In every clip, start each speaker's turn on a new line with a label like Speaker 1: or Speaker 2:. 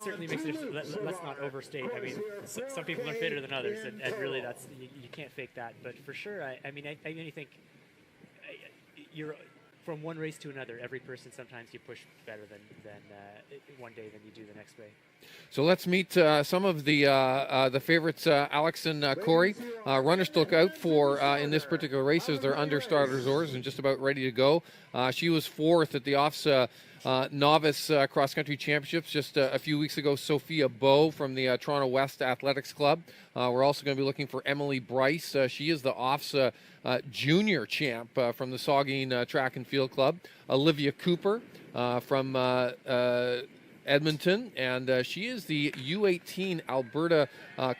Speaker 1: certainly makes it. Let's not overstate. I mean, some people are fitter than others, and really, that's you can't fake that. But for sure, I mean, I really think you're from one race to another. Every person, sometimes you push better than one day than you do the next day.
Speaker 2: So let's meet some of the favorites, Alex and Corey. Runners to look out for in this particular race as they're under starters' orders and just about ready to go. She was fourth at the OFSA Novice Cross Country Championships just a few weeks ago. Sophia Bowe from the Toronto West Athletics Club. We're also going to be looking for Emily Bryce. She is the OFSA junior champ from the Saugeen Track and Field Club. Olivia Cooper from Edmonton, and she is the U18 Alberta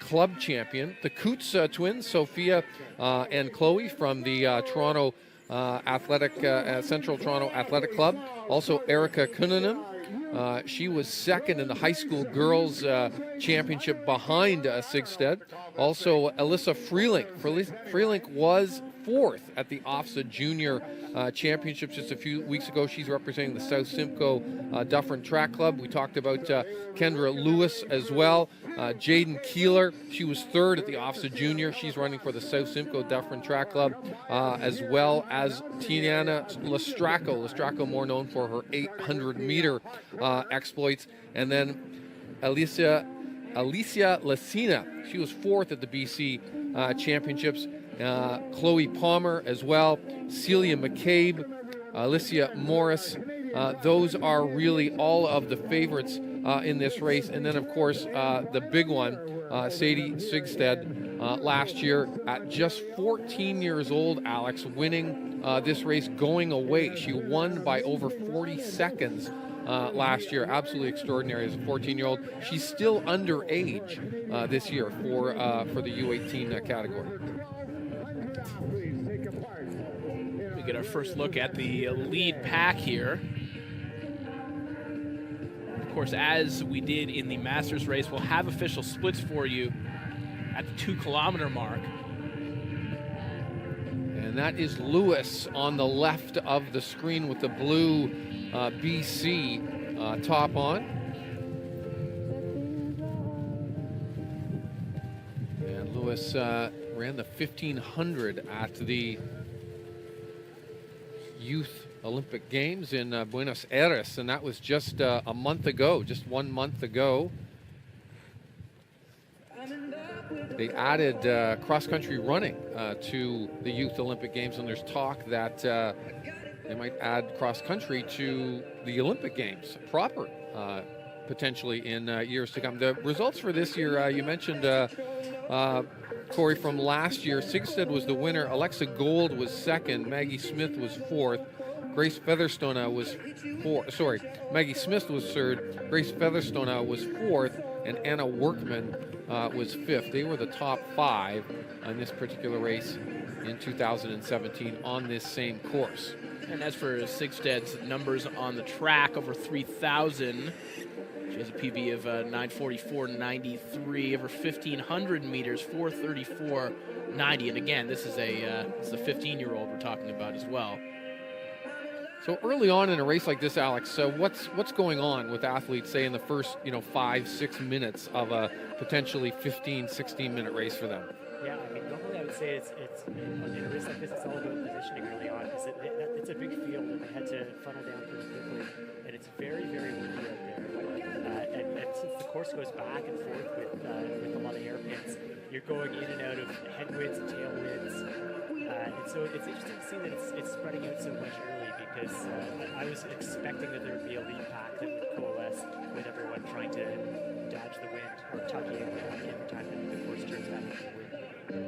Speaker 2: club champion. The Coots twins, Sophia and Chloe from the Toronto Central Toronto Athletic Club. Also Erica Kunanen. She was second in the high school girls championship behind Sigstead. Also Alyssa Freelink. Freelink was fourth at the OFSA Junior Championships just a few weeks ago. She's representing the South Simcoe Dufferin Track Club. We talked about Kendra Lewis as well. Jaden Keeler, she was third at the OFSA Junior. She's running for the South Simcoe Dufferin Track Club, as well as Tiana Lestraco. Lestraco more known for her 800-meter exploits. And then Alicia Lacina, she was fourth at the BC Championships. Chloe Palmer as well, Celia McCabe, Alicia Morris. Those are really all of the favorites in this race. And then, of course, the big one, Sadie Sigstead, last year at just 14 years old, Alex, winning this race going away. She won by over 40 seconds last year. Absolutely extraordinary as a 14-year-old. She's still underage this year for the U18 category.
Speaker 3: We get our first look at the lead pack here. Of course, as we did in the Masters race, we'll have official splits for you at the 2-kilometer mark.
Speaker 2: And that is Lewis on the left of the screen with the blue BC top on. And Lewis ran the 1500 at the Youth Olympic Games in Buenos Aires, and that was just a month ago, just 1 month ago. They added cross-country running to the Youth Olympic Games, and there's talk that they might add cross-country to the Olympic Games proper, potentially in years to come. The results for this year, you mentioned Corey, from last year. Sigstead was the winner. Alexa Gold was second. Maggie Smith was fourth. Grace Featherstone was Maggie Smith was third. Grace Featherstone was fourth, and Anna Workman was fifth. They were the top five in this particular race in 2017 on this same course.
Speaker 3: And as for Sigstead's numbers on the track, over 3,000. She has a PB of 9:44.93 over 1,500 meters, 4:34.90. And again, this is a 15-year-old we're talking about as well.
Speaker 2: So early on in a race like this, Alex, what's going on with athletes, say in the first 5-6 minutes of a potentially 15-16-minute race for them?
Speaker 1: Yeah, I mean, normally I would say it's in a race like this, it's all about positioning early on, because it's a big field and they had to funnel down pretty quickly, and it's very, very windy out there. And since the course goes back and forth with a lot of hairpins, you're going in and out of headwinds and tailwinds, and so it's interesting to see that it's spreading out so much early, because I was expecting that there would be a lead pack that would coalesce with everyone trying to dodge the wind or tuck in the time that the course turns back into the wind.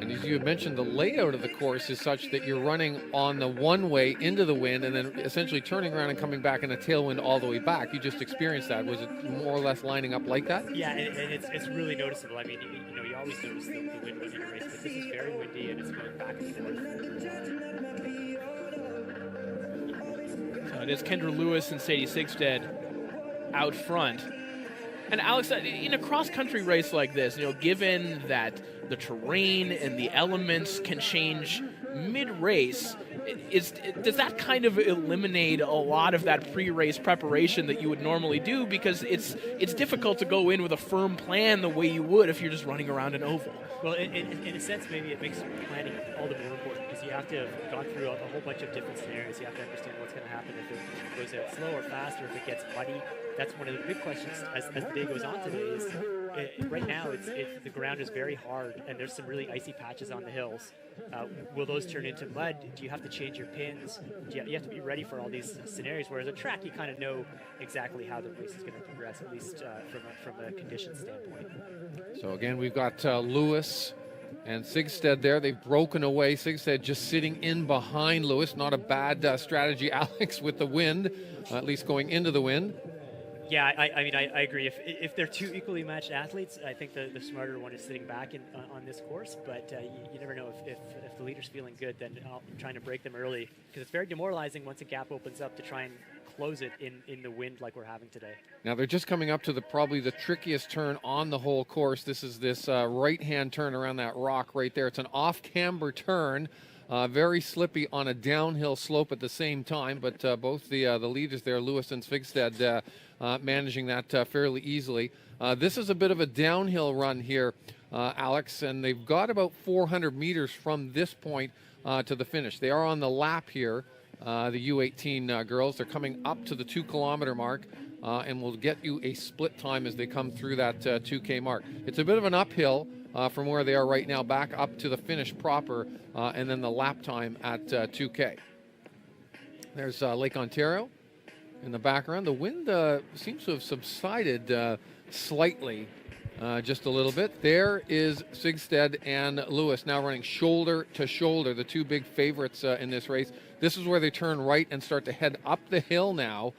Speaker 2: And as you had mentioned, the layout of the course is such that you're running on the one way into the wind and then essentially turning around and coming back in a tailwind all the way back. You just experienced that. Was it more or less lining up like that?
Speaker 1: Yeah, and it's really noticeable. I mean, you always notice the wind in a race, but this is very windy and it's going back and forth.
Speaker 3: So it is Kendra Lewis and Sadie Sigstead out front. And Alex, in a cross-country race like this, given that the terrain and the elements can change mid-race, does that kind of eliminate a lot of that pre-race preparation that you would normally do, because it's difficult to go in with a firm plan the way you would if you're just running around an oval?
Speaker 1: Well, in a sense, maybe it makes planning all the more important, because you have to have gone through a whole bunch of different scenarios. You have to understand what's going to happen if it goes out slow or fast, or if it gets muddy. That's one of the big questions as the day goes on today. Is right now the ground is very hard, and there's some really icy patches on the hills. Will those turn into mud? Do you have to change your pins? You have to be ready for all these scenarios. Whereas a track, you kind of know exactly how the race is going to progress, at least from a condition standpoint.
Speaker 2: So again, we've got Lewis and Sigsted there. They've broken away. Sigsted just sitting in behind Lewis. Not a bad strategy, Alex, with the wind, at least going into the wind.
Speaker 1: Yeah, I mean, I agree. If they're two equally matched athletes, I think the smarter one is sitting back on this course. But you never know if the leader's feeling good, then trying to break them early, because it's very demoralizing once a gap opens up to try and close it in the wind like we're having today.
Speaker 2: Now they're just coming up to probably the trickiest turn on the whole course. This is this right-hand turn around that rock right there. It's an off-camber turn. Very slippy on a downhill slope at the same time, but both the leaders there, Lewis and Svigstad, managing that fairly easily. This is a bit of a downhill run here, Alex, and they've got about 400 meters from this point to the finish. They are on the lap here, the U18 girls. They're coming up to the 2 kilometer mark, and will get you a split time as they come through that 2K mark. It's a bit of an uphill from where they are right now, back up to the finish proper, and then the lap time at 2K. There's Lake Ontario in the background. The wind seems to have subsided slightly, just a little bit. There is Sigsted and Lewis now running shoulder to shoulder, the two big favorites in this race. This is where they turn right and start to head up the hill now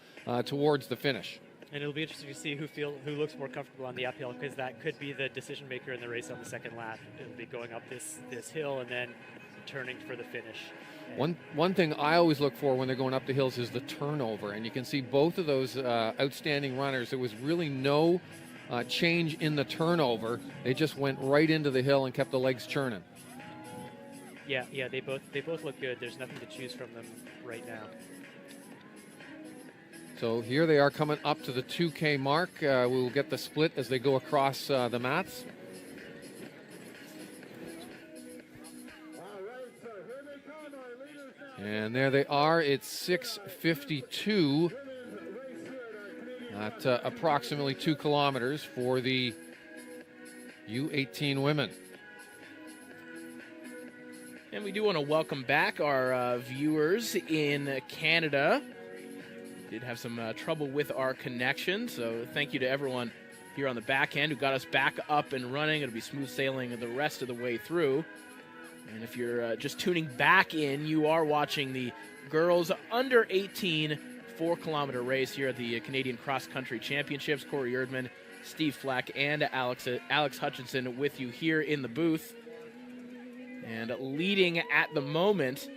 Speaker 2: towards the finish.
Speaker 1: And it'll be interesting to see who looks more comfortable on the uphill, because that could be the decision maker in the race on the second lap. It'll be going up this hill and then turning for the finish.
Speaker 2: One thing I always look for when they're going up the hills is the turnover, and you can see both of those outstanding runners. There was really no change in the turnover. They just went right into the hill and kept the legs churning.
Speaker 1: Yeah, they both look good. There's nothing to choose from them right now.
Speaker 2: So here they are coming up to the 2K mark. We will get the split as they go across the mats. And there they are. It's 6:52 at approximately 2 kilometers for the U18 women.
Speaker 3: And we do want to welcome back our viewers in Canada. Did have some trouble with our connection, so thank you to everyone here on the back end who got us back up and running. It'll be smooth sailing the rest of the way through. And if you're just tuning back in, you are watching the girls under 18 4-kilometer race here at the Canadian Cross Country Championships. Corey Erdman, Steve Fleck, and Alex Hutchinson with you here in the booth. And leading at the moment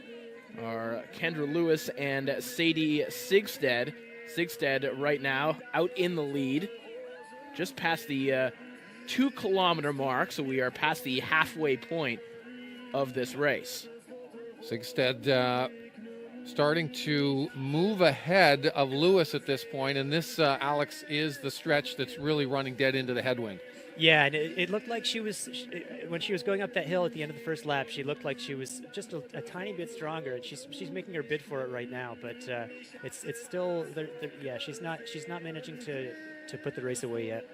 Speaker 3: are Kendra Lewis and Sadie Sigsted. Sigsted right now out in the lead, just past the 2-kilometer mark, so we are past the halfway point of this race.
Speaker 2: Sigsted starting to move ahead of Lewis at this point, and this, Alex, is the stretch that's really running dead into the headwind.
Speaker 1: Yeah, and it looked like when she was going up that hill at the end of the first lap, she looked like she was just a tiny bit stronger, and she's making her bid for it right now. But it's still, she's not managing to put the race away yet.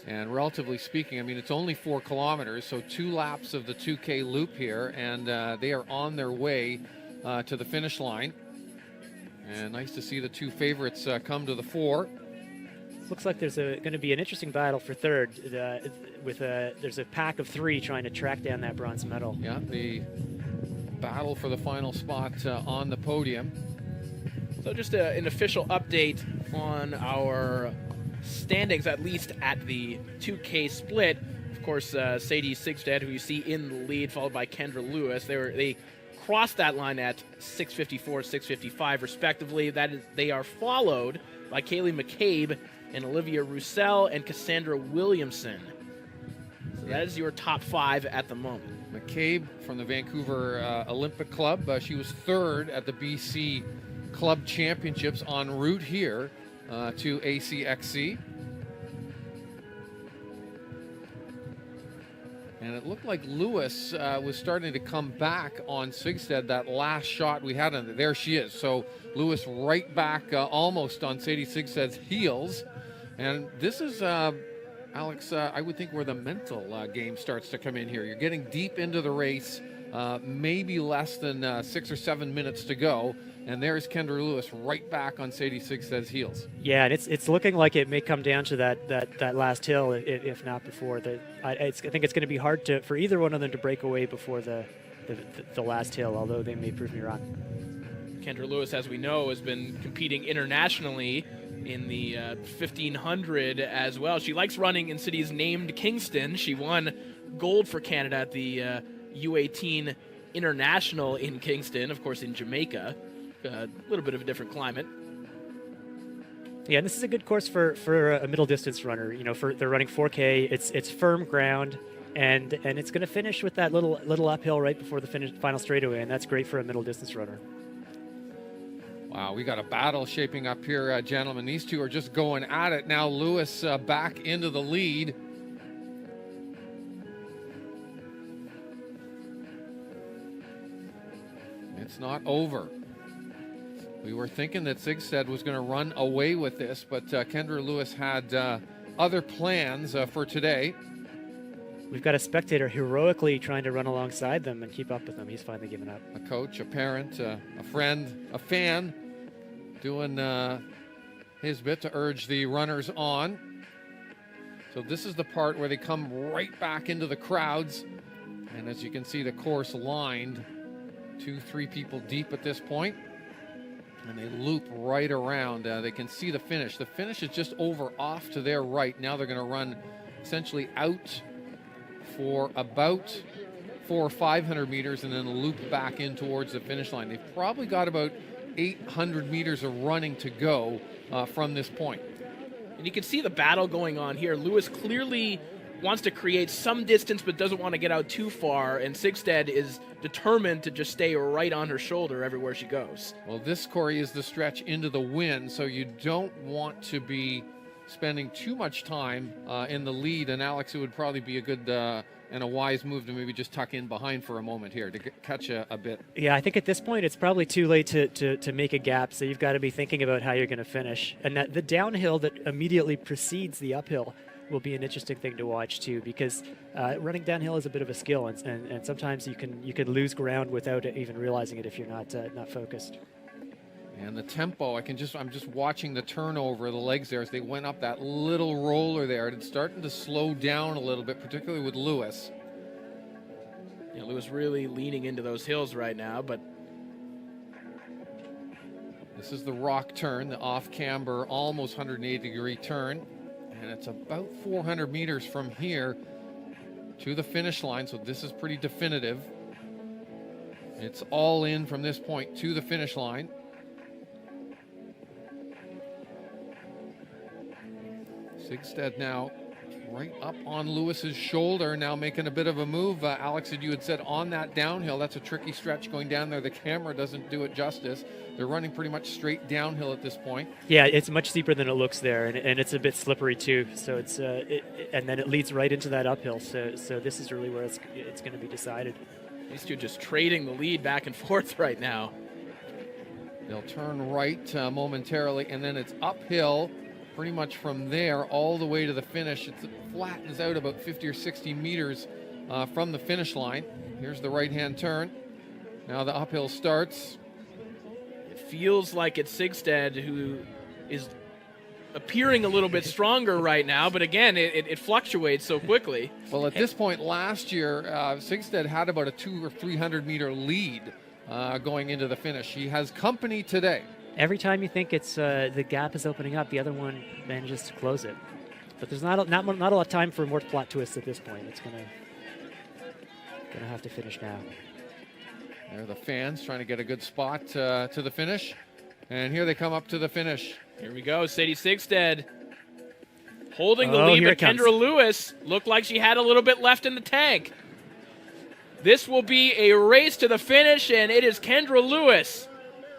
Speaker 2: And relatively speaking, I mean, it's only 4 kilometers, so 2 laps of the 2K loop here, and they are on their way to the finish line. And nice to see the two favorites come to the fore.
Speaker 1: Looks like there's going to be an interesting battle for third. There's a pack of 3 trying to track down that bronze medal.
Speaker 2: Yeah, the battle for the final spot on the podium.
Speaker 3: So just an official update on our standings, at least at the 2K split. Of course, Sadie Sigsted, who you see in the lead, followed by Kendra Lewis. They crossed that line at 6:54, 6:55, respectively. They are followed by Kaylee McCabe and Olivia Roussel and Cassandra Williamson. So that is your top 5 at the moment.
Speaker 2: McCabe from the Vancouver Olympic Club. She was third at the BC Club Championships en route here to ACXC. And it looked like Lewis was starting to come back on Sigstead. That last shot we had on there she is. So Lewis right back almost on Sadie Sigstead's heels. And this is, Alex, I would think where the mental game starts to come in here. You're getting deep into the race, maybe less than 6 or 7 minutes to go. And there's Kendra Lewis right back on Sadie Sigstead's heels.
Speaker 1: Yeah, and it's looking like it may come down to that last hill, if not before. I think it's going to be hard for either one of them to break away before the last hill, although they may prove me wrong.
Speaker 3: Kendra Lewis, as we know, has been competing internationally in the 1500 as well. She likes running in cities named Kingston. She won gold for Canada at the U18 International in Kingston, of course, in Jamaica. A little bit of a different climate.
Speaker 1: Yeah, and this is a good course for a middle distance runner. You know, they're running 4K. It's firm ground, and it's going to finish with that little uphill right before the final straightaway, and that's great for a middle distance runner.
Speaker 2: Wow, we got a battle shaping up here, gentlemen. These two are just going at it now. Lewis back into the lead. It's not over. We were thinking that Sigstead was going to run away with this, but Kendra Lewis had other plans for today.
Speaker 1: We've got a spectator heroically trying to run alongside them and keep up with them. He's finally given up.
Speaker 2: A coach, a parent, a friend, a fan doing his bit to urge the runners on. So this is the part where they come right back into the crowds. And as you can see, the course lined 2-3 people deep at this point. And they loop right around. They can see the finish. The finish is just over off to their right. Now they're going to run essentially out for about 400 or 500 meters and then loop back in towards the finish line. They've probably got about 800 meters of running to go from this point.
Speaker 3: And you can see the battle going on here. Lewis clearly wants to create some distance but doesn't want to get out too far, and Sigstead is determined to just stay right on her shoulder everywhere she goes.
Speaker 2: Well, this, Corey, is the stretch into the wind, so you don't want to be spending too much time in the lead, and Alex, it would probably be a good and a wise move to maybe just tuck in behind for a moment here to catch a bit.
Speaker 1: Yeah, I think at this point it's probably too late to make a gap, so you've got to be thinking about how you're going to finish. And that the downhill that immediately precedes the uphill will be an interesting thing to watch too, because running downhill is a bit of a skill, and sometimes you can lose ground without even realizing it if you're not focused.
Speaker 2: And the tempo, I'm just watching the turnover of the legs there as they went up that little roller there. It's starting to slow down a little bit, particularly with Lewis.
Speaker 3: Yeah, Lewis really leaning into those hills right now, but
Speaker 2: this is the rock turn, the off-camber, almost 180-degree turn. And it's about 400 meters from here to the finish line, so this is pretty definitive. It's all in from this point to the finish line. Sigstead now right up on Lewis's shoulder, now making a bit of a move. Alex, you had said on that downhill, that's a tricky stretch going down there. The camera doesn't do it justice. They're running pretty much straight downhill at this point.
Speaker 1: Yeah, it's much steeper than it looks there, and it's a bit slippery too. So it's and then it leads right into that uphill. So this is really where it's going to be decided.
Speaker 3: These two just trading the lead back and forth right now.
Speaker 2: They'll turn right momentarily, and then it's uphill pretty much from there all the way to the finish. It flattens out about 50 or 60 meters from the finish line. Here's the right-hand turn. Now the uphill starts.
Speaker 3: It feels like it's Sigstead who is appearing a little bit stronger right now, but again, it fluctuates so quickly.
Speaker 2: Well, at this point last year, Sigstead had about a 200 or 300 meter lead going into the finish. He has company today.
Speaker 1: Every time you think it's the gap is opening up, the other one manages to close it. But there's not a lot of time for more plot twists at this point. It's gonna have to finish now.
Speaker 2: There are the fans trying to get a good spot to the finish, and here they come up to the finish.
Speaker 3: Here we go, Sadie Sigstead holding the lead, but Kendra Lewis looked like she had a little bit left in the tank. This will be a race to the finish, and it is Kendra Lewis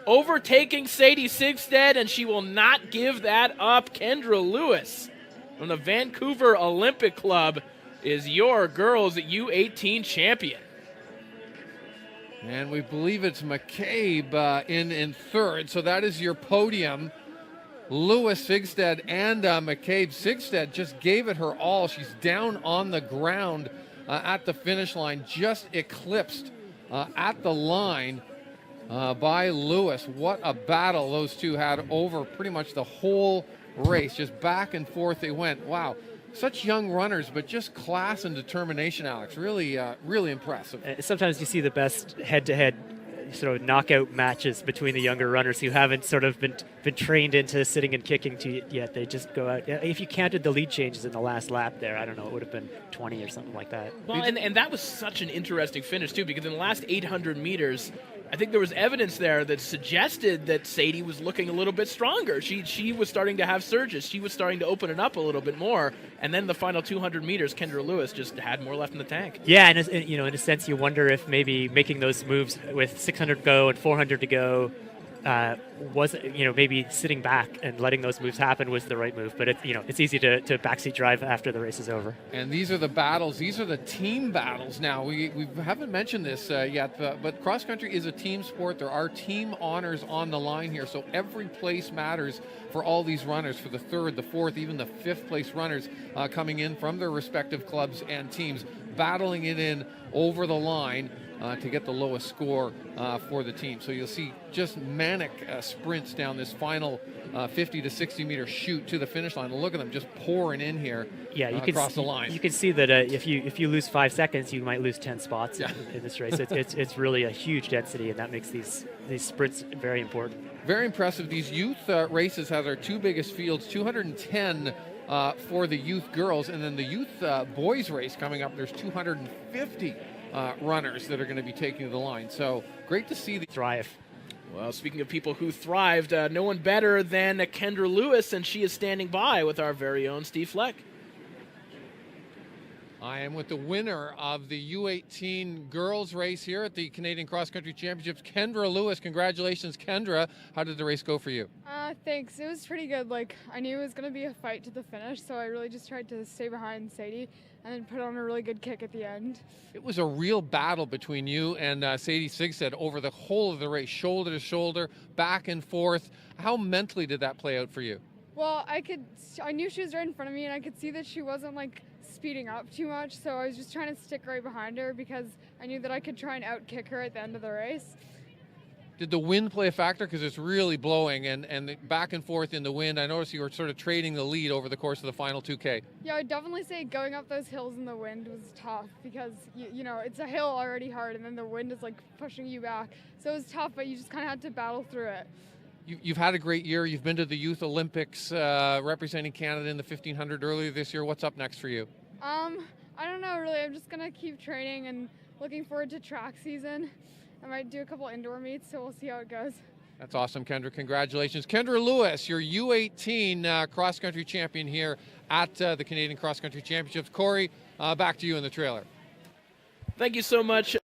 Speaker 3: overtaking Sadie Sigstead, and she will not give that up. Kendra Lewis from the Vancouver Olympic Club is your girls U18 champion.
Speaker 2: And we believe it's McCabe in third, so that is your podium. Lewis, Sigstead, and McCabe. Sigstead just gave it her all. She's down on the ground at the finish line, just eclipsed at the line by Lewis. What a battle those two had over pretty much the whole race. Just back and forth they went. Wow. Such young runners, but just class and determination, Alex. Really, really impressive.
Speaker 1: Sometimes you see the best head-to-head sort of knockout matches between the younger runners who haven't sort of been trained into sitting and kicking yet. They just go out. If you counted the lead changes in the last lap there, I don't know, it would have been 20 or something like that.
Speaker 3: Well, and that was such an interesting finish, too, because in the last 800 meters, I think there was evidence there that suggested that Sadie was looking a little bit stronger. She was starting to have surges. She was starting to open it up a little bit more. And then the final 200 meters, Kendra Lewis just had more left in the tank.
Speaker 1: Yeah, and in a sense, you wonder if maybe making those moves with 600 to go and 400 to go was maybe sitting back and letting those moves happen was the right move. But it's easy to backseat drive after the race is over.
Speaker 2: And these are the battles. These are the team battles. Now we haven't mentioned this yet, but cross country is a team sport. There are team honors on the line here, so every place matters for all these runners. For the third, the fourth, even the fifth place runners coming in from their respective clubs and teams, battling it in over the line to get the lowest score for the team. So you'll see just manic sprints down this final 50 to 60 meter shoot to the finish line. Look at them just pouring in here across the line.
Speaker 1: You can see that if you lose 5 seconds, you might lose 10 spots in this race. It's really a huge density, and that makes these sprints very important.
Speaker 2: Very impressive. These youth races have our two biggest fields, 210 for the youth girls, and then the youth boys race coming up, there's 250 runners that are going to be taking the line. So great to see the
Speaker 1: thrive.
Speaker 3: Well, speaking of people who thrived, no one better than Kendra Lewis, and she is standing by with our very own Steve Fleck.
Speaker 2: I am with the winner of the U18 girls race here at the Canadian Cross Country Championships, Kendra Lewis. Congratulations, Kendra. How did the race go for you?
Speaker 4: Thanks. It was pretty good. I knew it was going to be a fight to the finish, so I really just tried to stay behind Sadie and then put on a really good kick at the end.
Speaker 2: It was a real battle between you and Sadie Sigstead over the whole of the race, shoulder to shoulder, back and forth. How mentally did that play out for you?
Speaker 4: Well, I knew she was right in front of me, and I could see that she wasn't speeding up too much, so I was just trying to stick right behind her because I knew that I could try and out-kick her at the end of the race.
Speaker 2: Did the wind play a factor? Because it's really blowing and the back and forth in the wind. I noticed you were sort of trading the lead over the course of the final 2K.
Speaker 4: Yeah, I'd definitely say going up those hills in the wind was tough because, it's a hill already hard, and then the wind is pushing you back. So it was tough, but you just kind of had to battle through it.
Speaker 2: You've had a great year. You've been to the Youth Olympics representing Canada in the 1500 earlier this year. What's up next for you?
Speaker 4: I don't know, really. I'm just going to keep training and looking forward to track season. I might do a couple indoor meets, so we'll see how it goes.
Speaker 2: That's awesome, Kendra. Congratulations. Kendra Lewis, your U18 cross-country champion here at the Canadian Cross Country Championships. Corey, back to you in the trailer.
Speaker 3: Thank you so much.